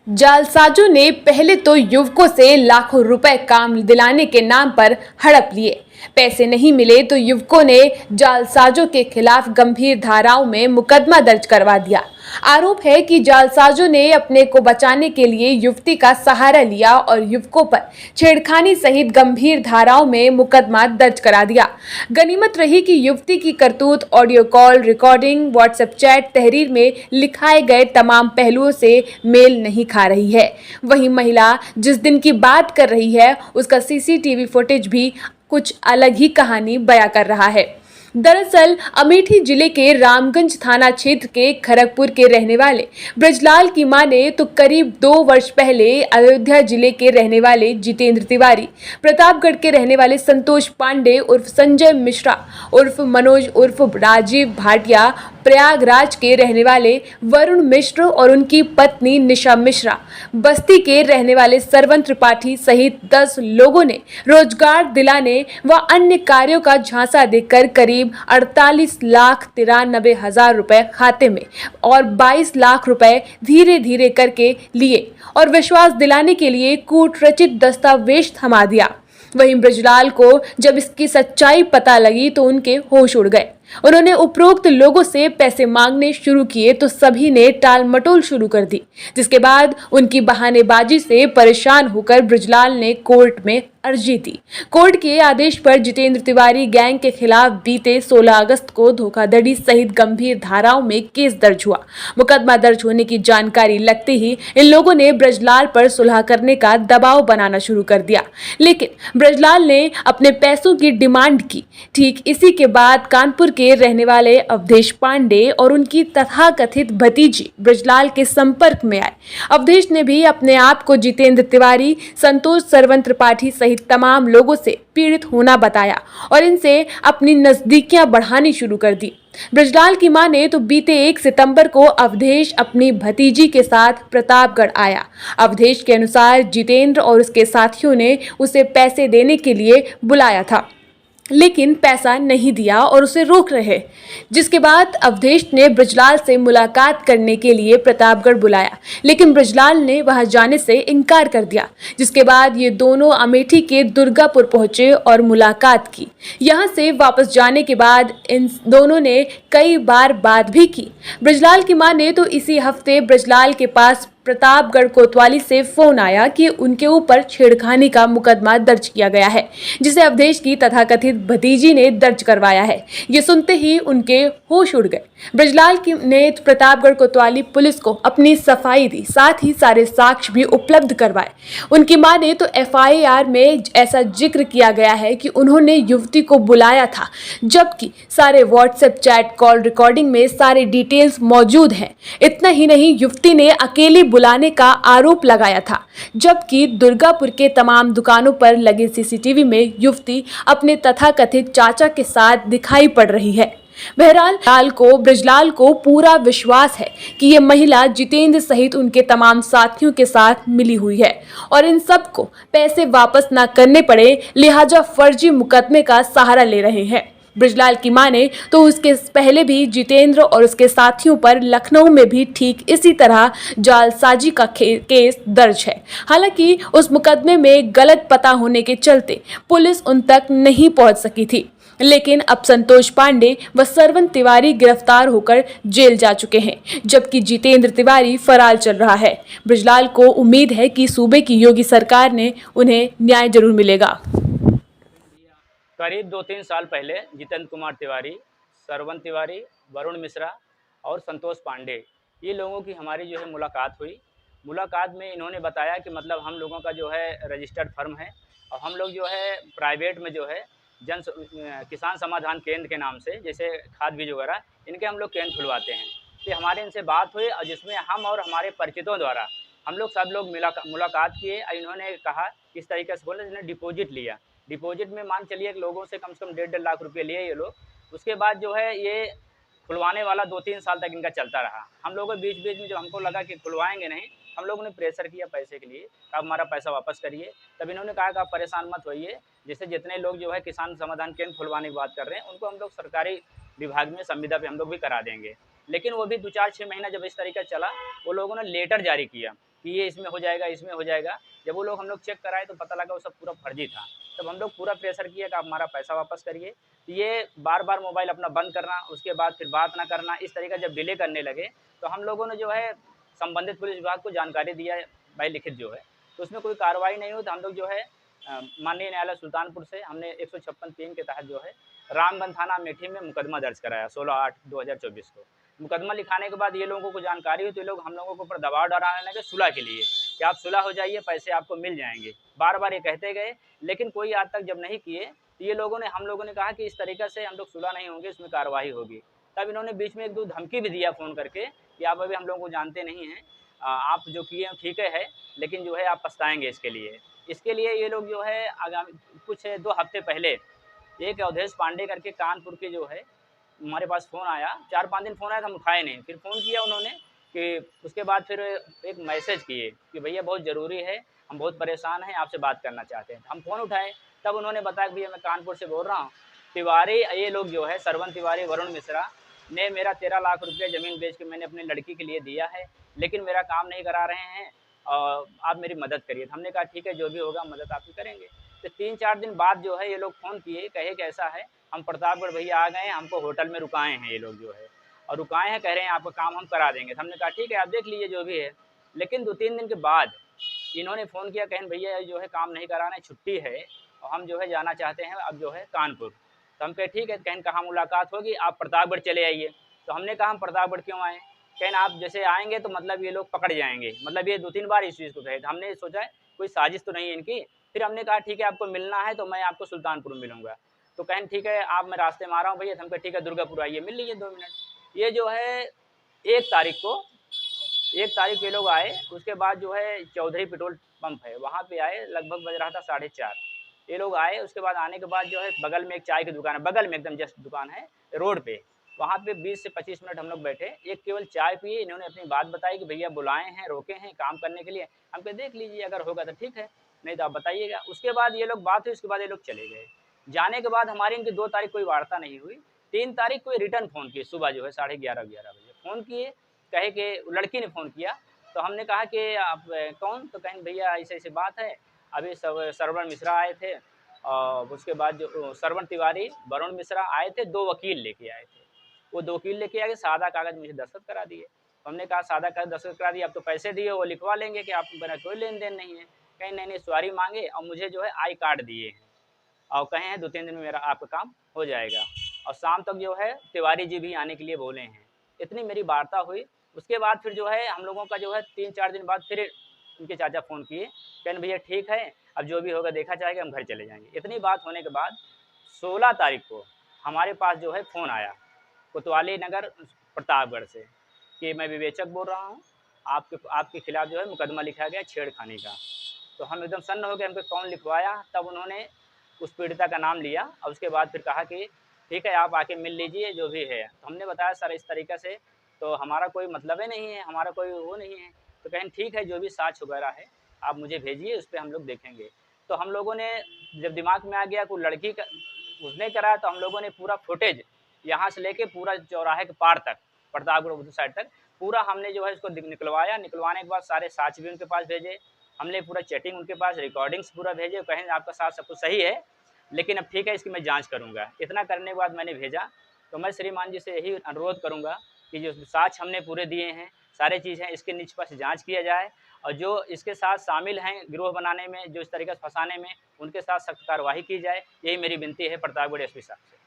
जालसाजों ने पहले तो युवकों से लाखों रुपए काम दिलाने के नाम पर हड़प लिए। पैसे नहीं मिले तो युवकों ने जालसाजों के खिलाफ गंभीर धाराओं में मुकदमा दर्ज करवा दिया। आरोप है कि जालसाजों ने अपने को बचाने के लिए युवती का सहारा लिया और युवकों पर छेड़खानी सहित गंभीर धाराओं में मुकदमा दर्ज करा दिया। गनीमत रही कि युवती की करतूत audio call recording, WhatsApp chat, तहरीर में लिखाए गए तमाम पहलुओं से मेल नहीं खा रही है। वहीं महिला जिस दिन की बात कर रही है उसका सीसीटीवी फुटेज भी कुछ अलग ही कहानी बयां कर रहा है। दरअसल अमेठी जिले के रामगंज थाना क्षेत्र के खरगपुर के रहने वाले ब्रजलाल की माने तो करीब 2 वर्ष पहले अयोध्या जिले के रहने वाले जितेंद्र तिवारी, प्रतापगढ़ के रहने वाले संतोष पांडे उर्फ संजय मिश्रा उर्फ मनोज उर्फ राजीव भाटिया, प्रयागराज के रहने वाले वरुण मिश्र और उनकी पत्नी निशा मिश्रा, बस्ती के रहने वाले सरवन त्रिपाठी सहित 10 लोगों ने रोजगार दिलाने व अन्य कार्यों का झांसा देकर करीब 48,93,000 रुपए खाते में और 22 लाख रुपए धीरे धीरे करके लिए और विश्वास दिलाने के लिए कूट रचित दस्तावेज थमा दिया। वहीं ब्रजलाल को जब इसकी सच्चाई पता लगी तो उनके होश उड़ गए। उन्होंने उपरोक्त लोगों से पैसे मांगने शुरू किए तो सभी ने टाल मटोल शुरू कर दी, जिसके बाद उनकी बहानेबाजी से परेशान होकर ब्रजलाल ने कोर्ट में अर्जी दी। कोर्ट के आदेश पर जितेंद्र तिवारी गैंग के खिलाफ बीते 16 अगस्त को धोखाधड़ी सहित गंभीर धाराओं में केस दर्ज हुआ। मुकदमा दर्ज होने की जानकारी लगते ही इन लोगों ने ब्रजलाल पर सुलह करने का दबाव बनाना शुरू कर दिया, लेकिन ब्रजलाल ने अपने पैसों की डिमांड की। ठीक इसी के बाद कानपुर के रहने वाले अवधेश पांडे और उनकी तथाकथित भतीजी ब्रजलाल के संपर्क में आए। अवधेश ने भी अपने आप को जितेंद्र तिवारी, संतोष सरवन त्रिपाठी सहित तमाम लोगों से पीड़ित होना बताया और इनसे अपनी नजदीकियां बढ़ानी शुरू कर दी। ब्रजलाल की माने तो बीते 1 सितंबर को अवधेश अपनी भतीजी के साथ प्रतापगढ़ आया। अवधेश के अनुसार जितेंद्र और उसके साथियों ने उसे पैसे देने के लिए बुलाया था, लेकिन पैसा नहीं दिया और उसे रोक रहे, जिसके बाद अवधेश ने ब्रजलाल से मुलाकात करने के लिए प्रतापगढ़ बुलाया, लेकिन ब्रजलाल ने वहां जाने से इनकार कर दिया। जिसके बाद ये दोनों अमेठी के दुर्गापुर पहुंचे और मुलाकात की। यहां से वापस जाने के बाद इन दोनों ने कई बार बात भी की। ब्रजलाल की माने तो इसी हफ्ते ब्रजलाल के पास प्रतापगढ़ कोतवाली से फोन आया कि उनके ऊपर छेड़खानी का मुकदमा दर्ज किया गया है, जिसे अवधेश की तथाकथित भतीजी ने दर्ज करवाया है। ये सुनते ही उनके होश उड़ गए। ब्रजलाल ने प्रतापगढ़ कोतवाली पुलिस को अपनी सफाई दी, साथ ही सारे साक्ष्य भी उपलब्ध करवाए। उनकी माने तो एफआईआर में ऐसा जिक्र किया गया है कि उन्होंने युवती को बुलाया था, जबकि सारे व्हाट्सएप चैट कॉल रिकॉर्डिंग में सारे डिटेल्स मौजूद हैं। इतना ही नहीं, युवती ने अकेली बुलाने का आरोप लगाया था, जबकि दुर्गापुर के तमाम दुकानों पर लगे सीसीटीवी में युवती अपने तथाकथित चाचा के साथ दिखाई पड़ रही है। बहरहाल ब्रजलाल को पूरा विश्वास है कि ये महिला जितेंद्र सहित उनके तमाम साथियों के साथ मिली हुई है और इन सबको पैसे वापस न करने पड़े, लिहाजा फर्जी मुकदमे का सहारा ले रहे हैं। ब्रजलाल की माने तो उसके पहले भी जितेंद्र और उसके साथियों पर लखनऊ में भी ठीक इसी तरह जालसाजी का केस दर्ज है। हालांकि उस मुकदमे में गलत पता होने के चलते पुलिस उन तक नहीं पहुंच सकी थी, लेकिन अब संतोष पांडे व सरवन तिवारी गिरफ्तार होकर जेल जा चुके हैं, जबकि जितेंद्र तिवारी फरार चल रहा है। ब्रजलाल को उम्मीद है कि सूबे की योगी सरकार ने उन्हें न्याय जरूर मिलेगा। करीब 2-3 साल पहले जितेंद्र कुमार तिवारी, सरवन तिवारी, वरुण मिश्रा और संतोष पांडे, ये लोगों की हमारी जो है मुलाकात हुई। मुलाकात में इन्होंने बताया कि मतलब हम लोगों का जो है रजिस्टर्ड फर्म है और हम लोग जो है प्राइवेट में जो है किसान समाधान केंद्र के नाम से, जैसे खाद बीज वगैरह इनके हम लोग केंद्र खुलवाते हैं। तो हमारे इनसे बात हुई और जिसमें हम और हमारे परिचितों द्वारा हम लोग सब लोग मुलाकात किए और इन्होंने कहा किस तरीके से बोले, इन्होंने डिपॉजिट लिया। डिपॉजिट में मान चलिए लोगों से कम 1.5 लाख रुपये लिए ये लोग। उसके बाद जो है ये खुलवाने वाला 2-3 साल तक इनका चलता रहा। हम लोगों के बीच में जब हमको लगा कि खुलवाएंगे नहीं, हम लोगों ने प्रेशर किया पैसे के लिए, अब हमारा पैसा वापस करिए। तब इन्होंने कहा कि आप परेशान मत होइए, जैसे जितने लोग जो है किसान समाधान केंद्र खुलवाने की बात कर रहे हैं उनको हम लोग सरकारी विभाग में संविदा पे हम लोग भी करा देंगे। लेकिन वो भी 2-4-6 महीना जब इस तरीका चला, वो लोगों ने लेटर जारी किया कि ये इसमें हो जाएगा, इसमें हो जाएगा। जब वो लोग हम लोग चेक कराए तो पता लगा वो सब पूरा फर्जी था। तब हम लोग पूरा प्रेशर किया कि आप हमारा पैसा वापस करिए। तो ये बार-बार मोबाइल अपना बंद करना, उसके बाद फिर बात ना करना, इस तरीक़े जब डिले करने लगे, तो हम लोगों ने जो है संबंधित पुलिस विभाग को जानकारी दिया है बाय लिखित जो है। तो उसमें कोई कार्रवाई नहीं हुई तो हम लोग जो है माननीय न्यायालय सुल्तानपुर से हमने 156(3) के तहत जो है रामगंज थाना अमेठी में मुकदमा दर्ज कराया 16/8/2024 को। मुकदमा लिखाने के बाद ये लोगों को जानकारी हुई तो ये लोग हम लोगों के ऊपर दबाव डालने लगे सुलह के लिए कि आप सुलह हो जाइए, पैसे आपको मिल जाएँगे। बार-बार ये कहते गए, लेकिन कोई आज तक जब नहीं किए, तो ये लोगों ने हम लोगों ने कहा कि इस तरीक़े से हम लोग सुलह नहीं होंगे, इसमें कार्रवाई होगी। तब इन्होंने बीच में 1-2 धमकी भी दिया फ़ोन करके कि आप अभी हम लोगों को जानते नहीं हैं, आप जो किए हैं ठीक है, लेकिन जो है आप पछताएँगे इसके लिए। इसके लिए ये लोग जो है आगामी कुछ 2 हफ़्ते पहले एक अवधेश पांडे करके कानपुर के जो है हमारे पास फ़ोन आया, 4-5 दिन फ़ोन आया था, हम उठाए नहीं। फिर फ़ोन किया उन्होंने कि उसके बाद फिर एक मैसेज किए कि भैया बहुत ज़रूरी है, हम बहुत परेशान हैं, आपसे बात करना चाहते हैं। हम फ़ोन उठाए, तब उन्होंने बताया कि भैया मैं कानपुर से बोल रहा हूँ। तिवारी ये लोग जो है श्रवण तिवारी, वरुण मिश्रा ने मेरा 13 लाख रुपये ज़मीन बेच के मैंने अपनी लड़की के लिए दिया है, लेकिन मेरा काम नहीं करा रहे हैं, आप मेरी मदद करिए। तो हमने कहा ठीक है, जो भी होगा मदद आपकी करेंगे। तो 3-4 दिन बाद जो है ये लोग फ़ोन किए, कहे कि ऐसा है, हम प्रतापगढ़ भैया आ गए हैं, हमको होटल में रुकाए हैं ये लोग जो है और रुकाए हैं, कह रहे हैं आपका काम हम करा देंगे। तो हमने कहा ठीक है, आप देख लीजिए जो भी है। लेकिन 2-3 दिन के बाद इन्होंने फ़ोन किया, कहें भैया जो है काम नहीं कराना है, छुट्टी है और हम जो है जाना चाहते हैं अब जो है कानपुर। तो हम कहे ठीक है, कहें कहाँ मुलाकात होगी, आप प्रतापगढ़ चले आइए। तो हमने कहा हम प्रतापगढ़ क्यों आएँ? कहें आप जैसे आएँगे तो मतलब ये लोग पकड़ जाएँगे। मतलब ये 2-3 बार इस चीज़ को कहे। तो हमने सोचा है कोई साजिश तो नहीं है इनकी। फिर हमने कहा ठीक है, आपको मिलना है तो मैं आपको सुल्तानपुर में मिलूँगा। तो कहें ठीक है, आप मैं रास्ते में आ रहा हूँ भैया। तो हम कहे ठीक है, दुर्गापुर आइए, मिल लीजिए 2 मिनट। ये जो है 1 तारीख को 1 तारीख ये लोग आए, उसके बाद जो है चौधरी पेट्रोल पंप है, वहाँ पे आए, लगभग बज रहा था 4:30। ये लोग आए, उसके बाद आने के बाद जो है बगल में एक चाय की दुकान है, बगल में एकदम जस्ट दुकान है, रोड पे। वहाँ पे 20 से 25 मिनट हम लोग बैठे, एक केवल चाय पिए, इन्होंने अपनी बात बताई कि भैया बुलाए हैं, रोके हैं काम करने के लिए। हम कहे देख लीजिए अगर होगा तो ठीक है, नहीं तो आप बताइएगा। उसके बाद ये लोग बात हुई, उसके बाद ये लोग चले गए। जाने के बाद हमारी इनकी 2 तारीख कोई वार्ता नहीं हुई। 3 तारीख को ये रिटर्न फ़ोन किए, सुबह जो है 11:30 बजे फ़ोन किए, कहे कि लड़की ने फ़ोन किया। तो हमने कहा कि आप कौन? तो कहें भैया ऐसी-ऐसी बात है, अभी श्रवण मिश्रा आए थे और उसके बाद जो श्रवण तिवारी, वरुण मिश्रा आए थे, 2 वकील लेके आए थे। वो 2 वकील लेके आए, सादा कागज़ मुझे दस्तखत करा दिए। तो हमने कहा सादा कागज़ दस्तखत करा दिए, अब तो पैसे दिए, वो लिखवा लेंगे कि आप मेरा कोई लेन-देन नहीं है। कहें नहीं-नहीं सॉरी माँगे और मुझे जो है आई कार्ड दिए हैं और कहे हैं 2-3 दिन में मेरा आपका काम हो जाएगा और शाम तक जो है तिवारी जी भी आने के लिए बोले हैं। इतनी मेरी वार्ता हुई। उसके बाद फिर जो है हम लोगों का जो है 3-4 दिन बाद फिर उनके चाचा फ़ोन किए, कहें भैया ठीक है, अब जो भी होगा देखा जाएगा, हम घर चले जाएँगे। इतनी बात होने के बाद 16 तारीख को हमारे पास जो है फ़ोन आया, कोतवाली नगर प्रतापगढ़ से कि मैं विवेचक बोल रहा हूँ, आपके खिलाफ़ जो है मुकदमा लिखा गया छेड़खानी का। तो हम एकदम सन्न हो गए, हम कहे कौन लिखवाया? तब उन्होंने उस पीड़िता का नाम लिया और उसके बाद फिर कहा कि ठीक है, आप आके मिल लीजिए जो भी है। तो हमने बताया सर इस तरीक़े से तो हमारा कोई मतलब ही नहीं है, हमारा कोई वो नहीं है। तो कहें ठीक है, जो भी साक्ष्य वगैरह है, आप मुझे भेजिए, उस पे हम लोग देखेंगे। तो हम लोगों ने जब दिमाग में आ गया कि लड़की का उसने कराया तो हम लोगों ने पूरा फुटेज यहाँ से लेके पूरा चौराहे के पार तक, प्रतापगढ़ उधर साइड तक पूरा हमने जो है इसको निकलवाया। निकलवाने के बाद सारे साक्ष्य भी उनके पास भेजे। हमने पूरा चैटिंग उनके पास, रिकॉर्डिंग्स पूरा भेजे, कहें आपका साथ सब कुछ सही है, लेकिन अब ठीक है इसकी मैं जाँच करूँगा। इतना करने के बाद मैंने भेजा। तो मैं श्रीमान जी से यही अनुरोध करूँगा कि जो साक्ष्य हमने पूरे दिए हैं, सारी चीज़ हैं, इसके निष्पक्ष जाँच किया जाए और जो इसके साथ शामिल हैं गिरोह बनाने में, जो इस तरीक़े से फँसाने में, उनके साथ सख्त कार्रवाई की जाए। यही मेरी विनती है प्रतापगढ़ एसपी साहब से।